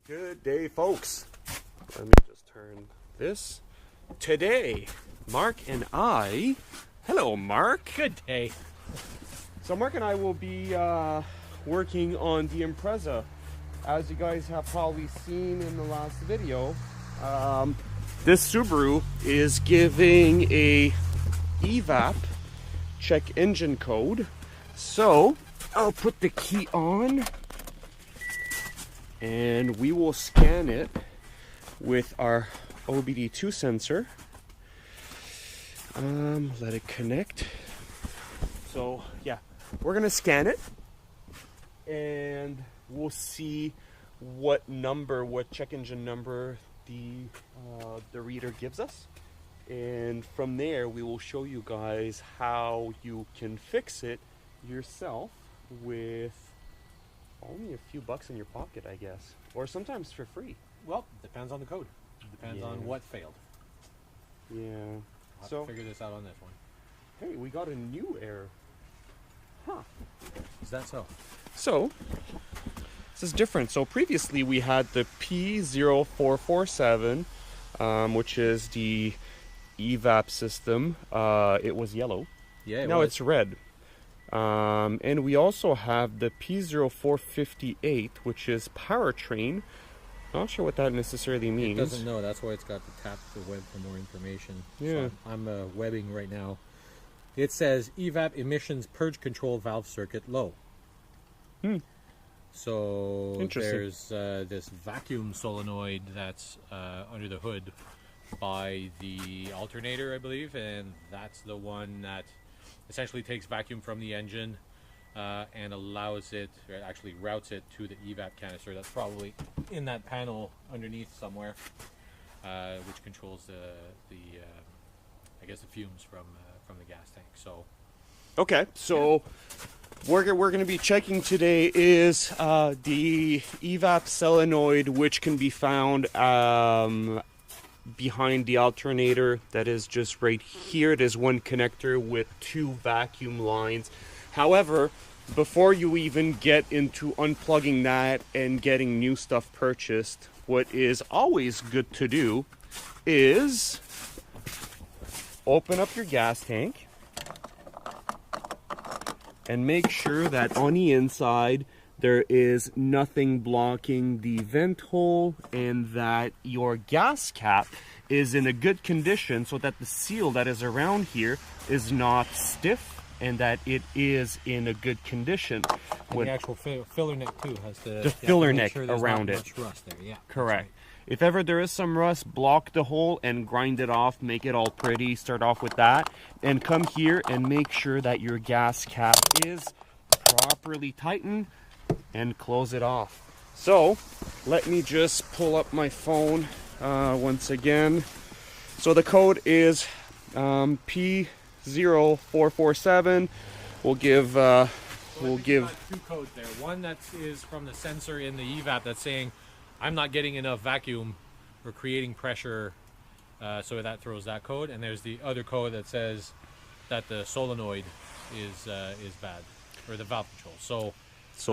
Good day, folks. Let me just turn this. Today, Mark and I... Hello, Mark. Good day. So Mark and I will be working on the Impreza. As you guys have probably seen in the last video, this Subaru is giving a EVAP Check Engine code. So, I'll put the key on and we will scan it with our OBD2 sensor. Let it connect. So yeah, we're gonna scan it and we'll see what check engine number the reader gives us, and from there we will show you guys how you can fix it yourself with only a few bucks in your pocket, I guess, or sometimes for free. Well, depends on the code. Depends on what failed. Yeah. I'll have to figure this out on this one. Hey, we got a new error. Huh. Is that so? So, this is different. So previously we had the P0447, which is the EVAP system. It was yellow. Yeah, now it's red. And we also have the P0458, which is powertrain. Not sure what that necessarily means. It doesn't know. That's why it's got to tap the web for more information. Yeah. So I'm webbing right now. It says EVAP emissions purge control valve circuit low. So there's this vacuum solenoid that's under the hood by the alternator, I believe, and that's the one that essentially takes vacuum from the engine and allows it, or actually routes it to the EVAP canister that's probably in that panel underneath somewhere, which controls the I guess the fumes from the gas tank. So okay, so we're going to be checking today is the EVAP solenoid, which can be found behind the alternator. That is just right here. It is one connector with two vacuum lines. However, before you even get into unplugging that and getting new stuff purchased, what is always good to do is open up your gas tank and make sure that on the inside there is nothing blocking the vent hole, and that your gas cap is in a good condition so that the seal that is around here is not stiff and that it is in a good condition. And the actual filler neck too has the filler neck sure around it. Much rust there. Yeah, correct. Right. If ever there is some rust, block the hole and grind it off, make it all pretty. Start off with that and come here and make sure that your gas cap is properly tightened and close it off. So let me just pull up my phone once again. So the code is P0447. We'll give two codes there. One that is from the sensor in the EVAP that's saying I'm not getting enough vacuum or creating pressure, so that throws that code. And there's the other code that says that the solenoid is bad, or the valve control. So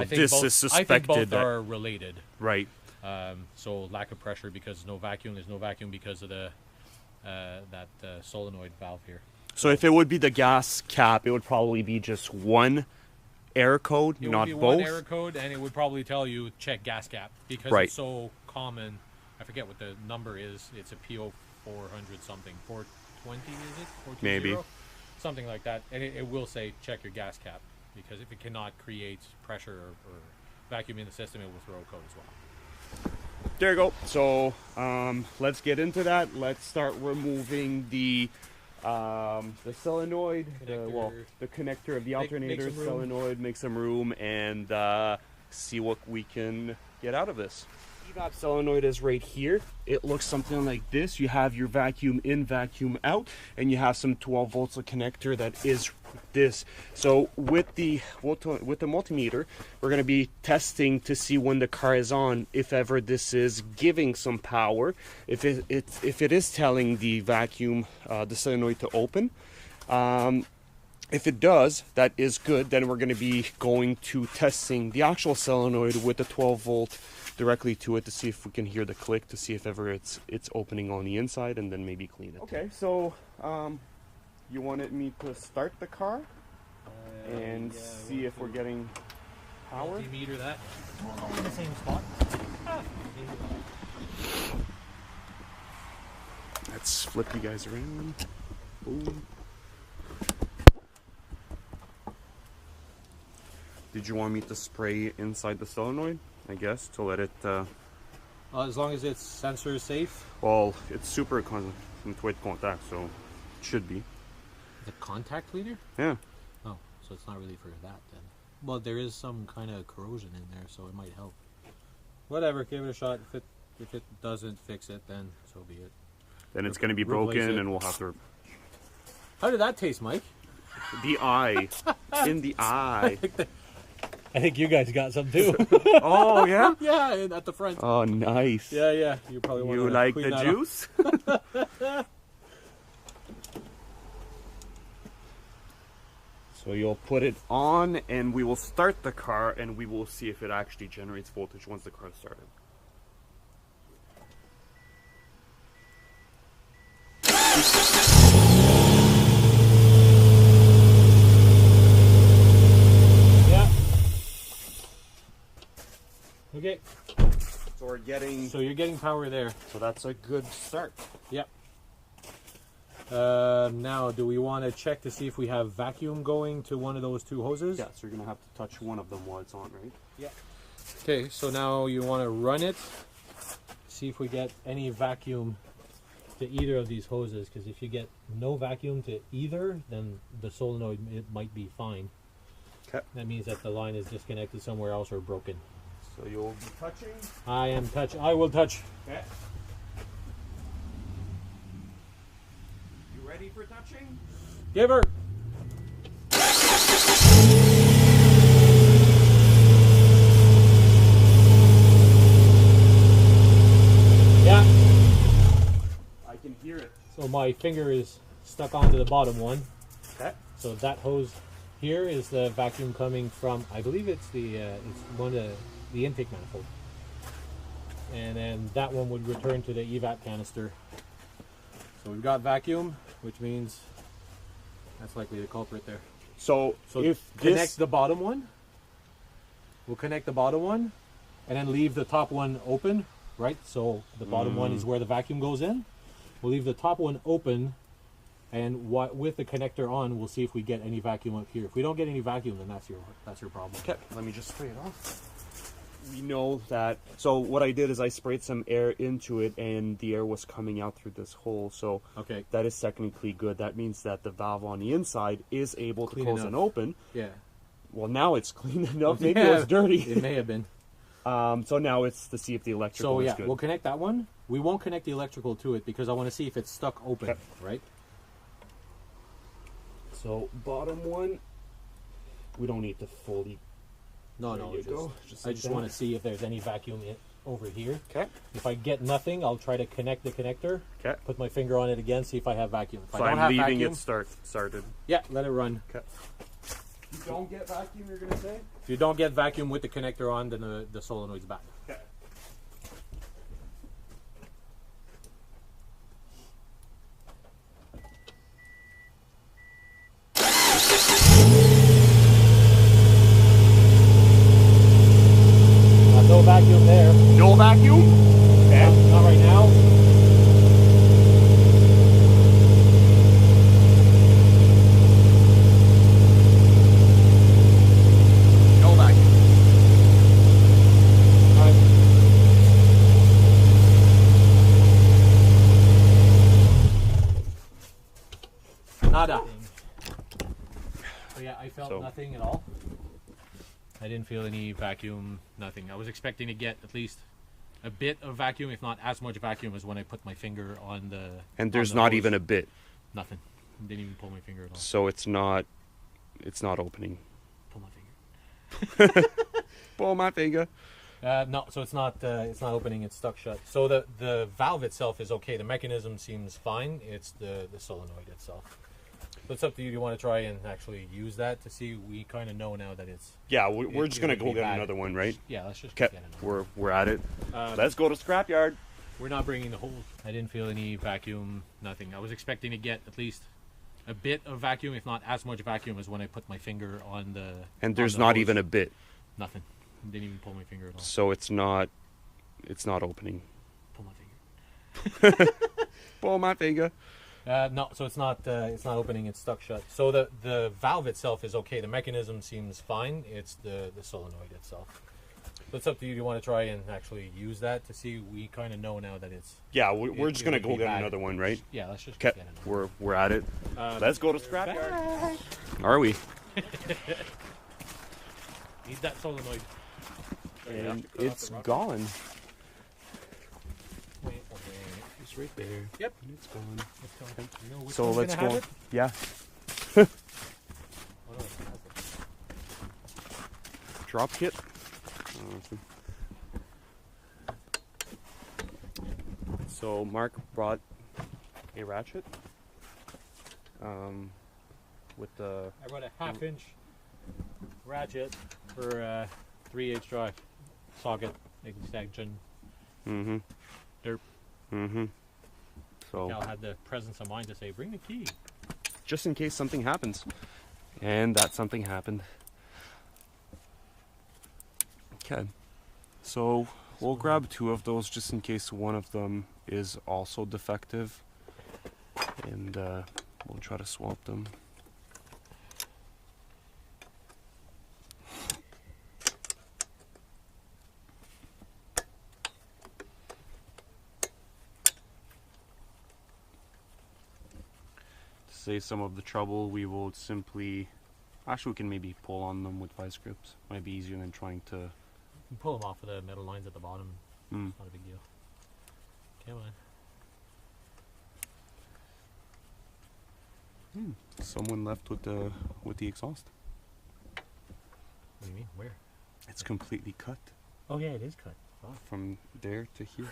this is suspected. I think both are related. Right. So lack of pressure because there's no vacuum. There's no vacuum because of the that solenoid valve here. So if it would be the gas cap, it would probably be just one error code, it not would be both. One error code, and it would probably tell you check gas cap because right. It's so common. I forget what the number is. It's a PO 400 something, 420 is it? 420? Maybe. Something like that, and it will say check your gas cap, because if it cannot create pressure or vacuum in the system, it will throw a code as well. There you go. So let's get into that. Let's start removing the solenoid, the connector of the alternator, solenoid, make some room, and see what we can get out of this. EVAP solenoid is right here. It looks something like this. You have your vacuum in, vacuum out, and you have some 12 volts of connector that is this. So with the multimeter, we're going to be testing to see when the car is on, if ever this is giving some power, if it is telling the vacuum, the solenoid to open. If it does, that is good. Then we're going to be going to testing the actual solenoid with the 12 volt directly to it to see if we can hear the click, to see if ever it's opening on the inside, and then maybe clean it. Okay, so you wanted me to start the car and see if we're getting power. Multimeter that. All in the same spot. Let's flip you guys around. Boom. Did you want me to spray inside the solenoid? I guess to let it. As long as it's sensor safe. Well, it's super with contact, so it should be. The contact cleaner? Yeah. Oh, so it's not really for that then. Well, there is some kind of corrosion in there, so it might help. Whatever, give it a shot. If it doesn't fix it, then so be it. Then it's going to be broken, and we'll have to. How did that taste, Mike? The eye, in the eye. I think you guys got some too. Oh yeah. Yeah, at the front. Oh, nice. Yeah, yeah. You probably want to. You like the juice? So you'll put it on, and we will start the car, and we will see if it actually generates voltage once the car is started. Yeah. Okay. So we're getting. So you're getting power there. So that's a good start. Yep. Now, do we want to check to see if we have vacuum going to one of those two hoses? Yeah, so you're going to have to touch one of them while it's on, right? Yeah. Okay, so now you want to run it, see if we get any vacuum to either of these hoses, because if you get no vacuum to either, then the solenoid, it might be fine. Okay. That means that the line is disconnected somewhere else or broken. So you'll be touching? I will touch. Okay. Ready for touching? Give her. Yeah. I can hear it. So my finger is stuck onto the bottom one. Okay. So that hose here is the vacuum coming from, I believe it's the it's one of the intake manifold. And then that one would return to the EVAP canister. So we've got vacuum, which means that's likely the culprit there. So if connect the bottom one, we'll connect the bottom one, and then leave the top one open, right? So the bottom one is where the vacuum goes in. We'll leave the top one open, and with the connector on, we'll see if we get any vacuum up here. If we don't get any vacuum, then that's your problem. Okay, let me just spray it off. We know that. So what I did is I sprayed some air into it, and the air was coming out through this hole. So okay, that is technically good. That means that the valve on the inside is able to close and open. Yeah. Well, now it's clean enough. Maybe it was dirty. It may have been. So now it's to see if the electrical is good. We'll connect that one. We won't connect the electrical to it because I want to see if it's stuck open, okay, right? So bottom one, we don't need to fully. No, I just want to see if there's any vacuum over here. Okay. If I get nothing, I'll try to connect the connector. Okay. Put my finger on it again, see if I have vacuum. If so I don't I'm leaving vacuum, it started. Yeah, let it run. Okay. You don't get vacuum, you're gonna say? If you don't get vacuum with the connector on, then the solenoid's back. Okay. No vacuum there. No vacuum? Okay. Not right now. No vacuum. All right. Nada. So yeah, I felt nothing at all. I didn't feel any vacuum, nothing. I was expecting to get at least a bit of vacuum, if not as much vacuum as when I put my finger on the. And there's not even a bit. Nothing. Didn't even pull my finger at all. So it's not opening. Pull my finger. Pull my finger. No, so it's not opening. It's stuck shut. So the valve itself is okay. The mechanism seems fine. It's the solenoid itself. So it's up to you. Do you want to try and actually use that to see? We kind of know now that it's... Yeah, we're just going to go get another one, right? Yeah, let's just get another we're at it. Let's go to scrapyard. We're not bringing the whole... I didn't feel any vacuum, nothing. I was expecting to get at least a bit of vacuum, if not as much vacuum as when I put my finger on the... And there's not even a bit. Nothing. Didn't even pull my finger at all. So it's not opening. Pull my finger. Pull my finger. No, so it's not opening. It's stuck shut. So the valve itself is okay. The mechanism seems fine. It's the solenoid itself. So it's up to you. Do you want to try and actually use that to see? We kind of know now that it's... Yeah, we're just going to go get another one, right? Yeah, let's just get another one. We're at it. Let's go to scrapyard. Are we? Need that solenoid. And it's gone. Wait. It's right there. Yep. And it's gone. Okay. You know which So one's let's gonna go. have it? Yeah. Oh, no, it has it. Drop kit. So Mark brought a ratchet. With the... I brought a 1/2-inch ratchet for 3/8 drive socket extension. Mm-hmm. Derp. Mm-hmm. So Cal had the presence of mind to say, "Bring the key," just in case something happens, and that something happened. Okay, so we'll grab 2 of those just in case one of them is also defective, and we'll try to swap them. To save some of the trouble, we will simply... Actually, we can maybe pull on them with vice grips. Might be easier than trying to... you can pull them off of the metal lines at the bottom. It's not a big deal. Come on. Someone left with the exhaust. What do you mean? Where? It's completely cut Oh yeah, it is cut. Wow. from there to here.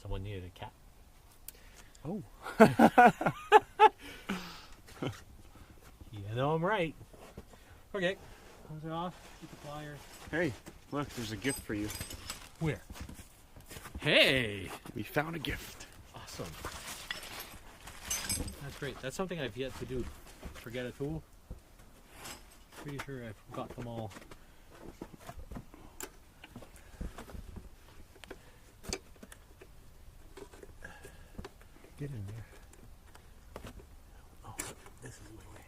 Someone needed a cat. Oh. You know I'm right. Okay. Close it off. Get the pliers. Hey, look, there's a gift for you. Where? Hey! We found a gift. Awesome. That's great. That's something I've yet to do. Forget a tool. Pretty sure I've got them all. Get in there. Oh, this is my way.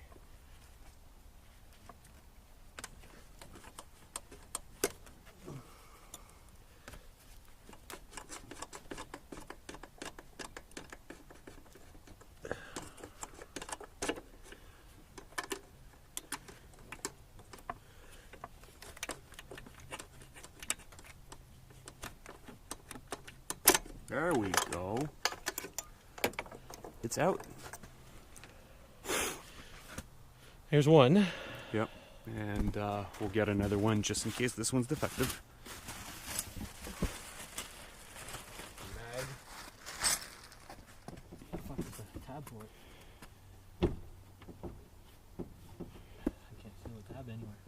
There we go. It's out. Here's one. Yep. And we'll get another one just in case this one's defective. Mag. What the fuck is the tab for it? I can't see the tab anywhere.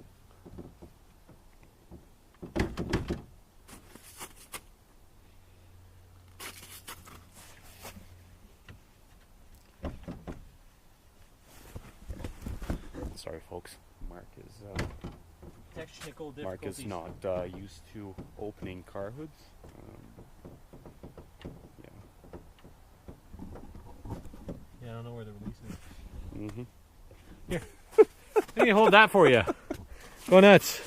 Sorry, folks. Mark Technical is difficulties. not used to opening car hoods. Yeah. Yeah, I don't know where the release is. Mm-hmm. Here. Let me hold that for you. Go nuts.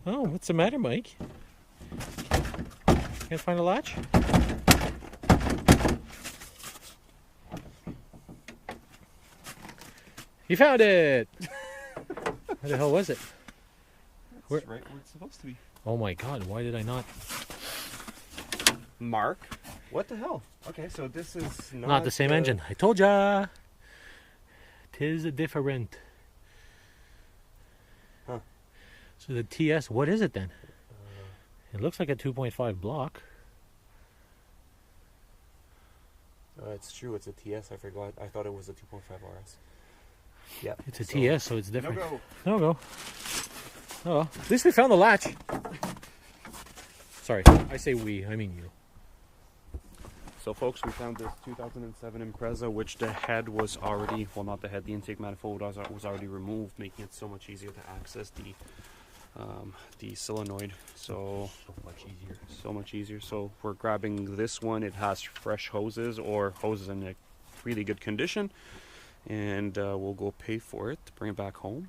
Oh, what's the matter, Mike? Can't find a latch? You found it! Where the hell was it? Right where it's supposed to be. Oh my god, why did I not? Mark? What the hell? Okay, so this is Not the same engine. I told ya! 'Tis different. Huh. So the TS, what is it then? It looks like a 2.5 block. It's true, it's a TS, I forgot. I thought it was a 2.5 RS. Yeah. It's a TS, so it's different. No go. No go. Oh well. At least we found the latch. Sorry, I say we, I mean you. So folks, we found this 2007 Impreza, which the head was already, well not the head, the intake manifold was already removed, making it so much easier to access the solenoid. So much easier. So we're grabbing this one. It has fresh hoses, or hoses in a really good condition, and we'll go pay for it, bring it back home,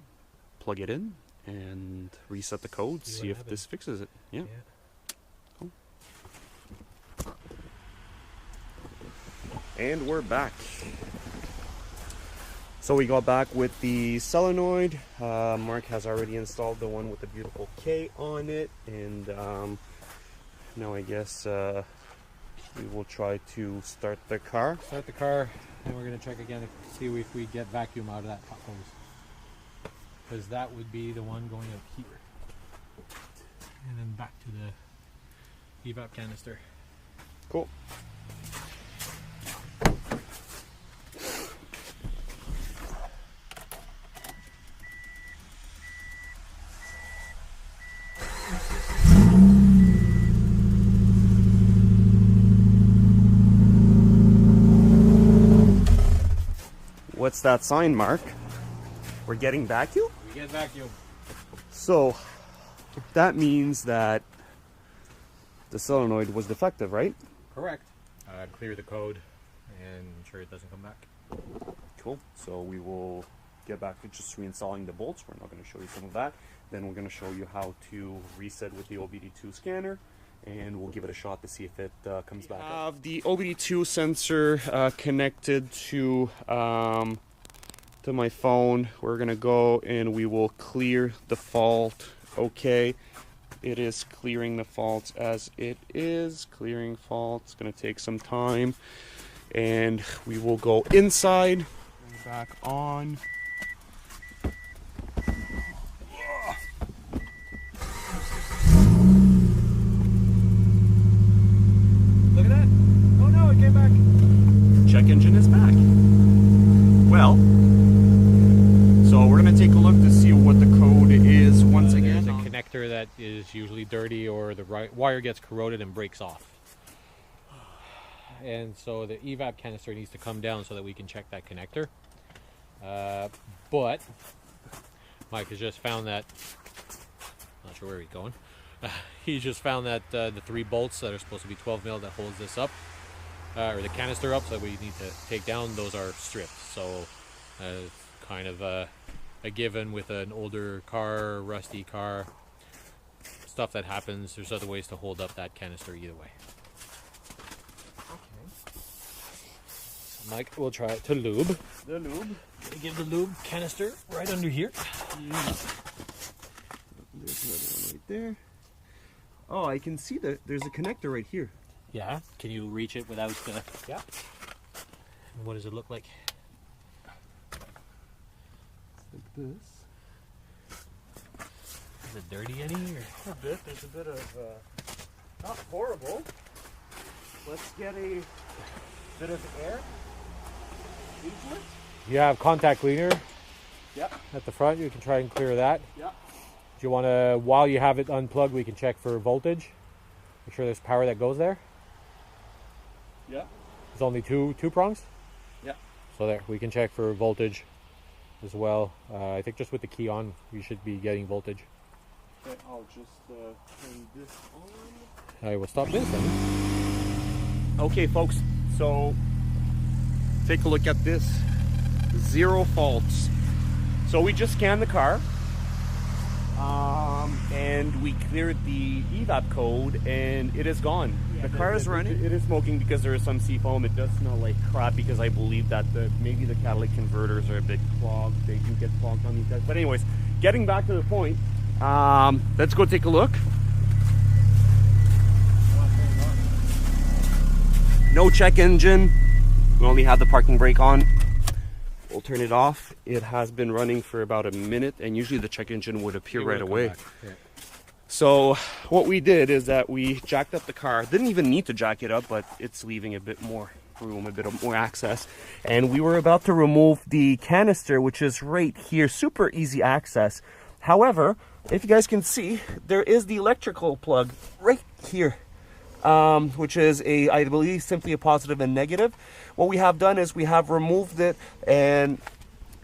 plug it in, and reset the code, see if this fixes it. Yeah. Cool. And we're back. So we got back with the solenoid. Mark has already installed the one with the beautiful K on it, and now I guess we will try to start the car. Start the car, and we're going to check again to see if we get vacuum out of that top hose, because that would be the one going out here, and then back to the EVAP canister. Cool. What's that sign, Mark? We're getting vacuum? We get vacuum. So that means that the solenoid was defective, right? Correct. Clear the code and ensure it doesn't come back. Cool. So we will get back to just reinstalling the bolts. We're not going to show you some of that. Then we're going to show you how to reset with the OBD2 scanner, and we'll give it a shot to see if it comes back. I have the OBD2 sensor connected to my phone. We're gonna go and we will clear the fault. Okay, it is clearing the faults as it is. Clearing faults, gonna take some time, and we will go inside, back on. Look at that. Oh no, it came back. Check engine is back. Well, so we're going to take a look to see what the code is once again. There's a connector that is usually dirty, or the wire gets corroded and breaks off. And so the EVAP canister needs to come down so that we can check that connector. But Mike has just found that, not sure where he's going, he just found that the 3 bolts that are supposed to be 12 mil that holds this up, or the canister up, so that we need to take down, those are stripped. So kind of a given with an older car, rusty car, stuff that happens. There's other ways to hold up that canister either way. Okay. So Mike will try to lube. The lube. Give the lube canister right under here. There's another one right there. Oh, I can see that there's a connector right here. Yeah. Can you reach it without the... Yeah. And what does it look like? Like this. Is it dirty any? Or? A bit. There's a bit of, not horrible. Let's get a bit of air into it. You have contact cleaner. Yep. At the front, you can try and clear that. Yep. Do you want to, while you have it unplugged, we can check for voltage. Make sure there's power that goes there. Yeah. There's only two prongs. Yeah. So there, we can check for voltage as well. I think just with the key on, you should be getting voltage. Okay, I'll just turn this on. I will stop this then. Okay, folks. So take a look at this. 0 faults. So we just scanned the car. And we cleared the EVAP code, and it is gone. Yeah, the car is running. It is smoking because there is some sea foam. It does smell like crap because I believe that maybe the catalytic converters are a bit clogged. They do get clogged on these guys. But anyways, getting back to the point, let's go take a look. No check engine. We only have the parking brake on. We'll turn it off. It has been running for about a minute, and usually the check engine would appear right away. Yeah. So what we did is that we jacked up the car. Didn't even need to jack it up, but it's leaving a bit more room, a bit of more access. And we were about to remove the canister, which is right here, super easy access. However, if you guys can see, there is the electrical plug right here, which is I believe simply a positive and negative. What we have done is we have removed it, and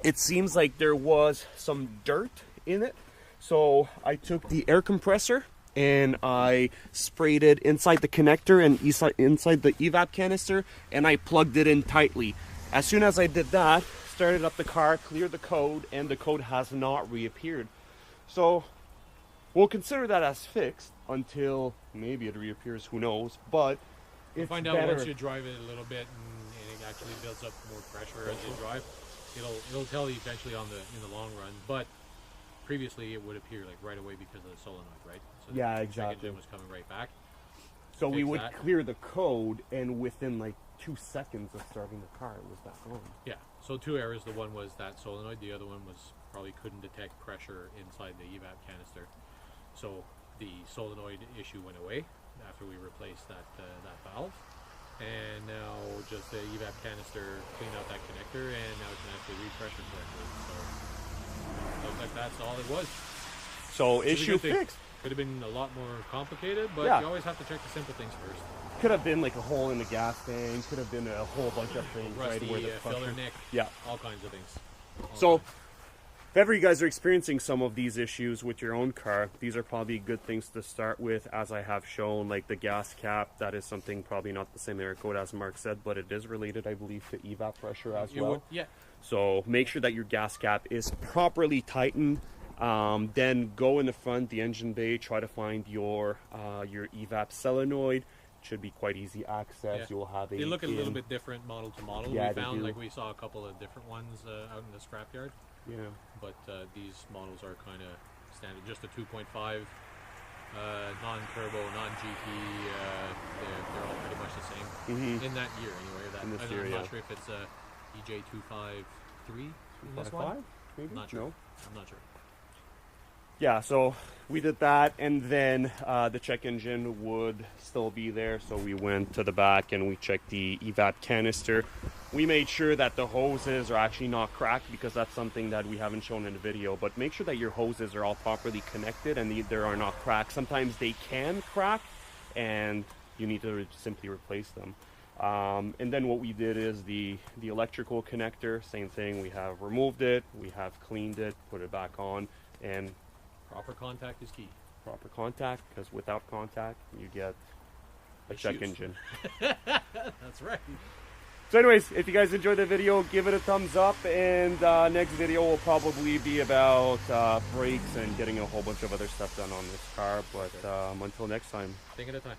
it seems like there was some dirt in it. So I took the air compressor and I sprayed it inside the connector and inside the EVAP canister, and I plugged it in tightly. As soon as I did that, started up the car, cleared the code, and the code has not reappeared. So we'll consider that as fixed until maybe it reappears, who knows, but you'll find out once you drive it a little bit and it actually builds up more pressure as you drive. It'll tell you eventually in the long run, but previously it would appear like right away because of the solenoid, right? So yeah, the exactly. check engine was coming right back. So we would clear the code, and within like 2 seconds of starting the car, it was back on. Yeah. So 2 errors. The one was that solenoid. The other one was probably couldn't detect pressure inside the EVAP canister. So the solenoid issue went away after we replaced that valve. And now just the EVAP canister cleaned out that connector, and now it can actually read pressure correctly. So looks like that's all it was. So issue fixed. Could have been a lot more complicated, but you always have to check the simple things first. Could have been like a hole in the gas tank. Could have been a whole bunch of things. Rusty, right, where the filler nick. Yeah. All kinds of things. If ever you guys are experiencing some of these issues with your own car, these are probably good things to start with, as I have shown, like the gas cap. That is something probably not the same error code as Mark said, but it is related, I believe, to EVAP pressure as well. Yeah. So make sure that your gas cap is properly tightened. Then go in the front, the engine bay, try to find your EVAP solenoid. It should be quite easy access. Yeah. You will have They look a little bit different model to model. Yeah, we found like we saw a couple of different ones out in the scrapyard. Yeah. But these models are kind of standard, just a 2.5 non-turbo, non-GT. They're all pretty much the same in that year anyway. I'm not sure if it's a EJ253 in this one. Maybe? I'm not sure. No. I'm not sure. Yeah, so we did that, and then the check engine would still be there, so we went to the back and we checked the EVAP canister. We made sure that the hoses are actually not cracked, because that's something that we haven't shown in the video, but make sure that your hoses are all properly connected and there are not cracks. Sometimes they can crack and you need to simply replace them. And then what we did is the electrical connector, same thing. We have removed it, we have cleaned it, put it back on, and proper contact is key. Proper contact, because without contact, you get a check engine. That's right. So anyways, if you guys enjoyed the video, give it a thumbs up, and next video will probably be about brakes and getting a whole bunch of other stuff done on this car. But until next time. Think at a time.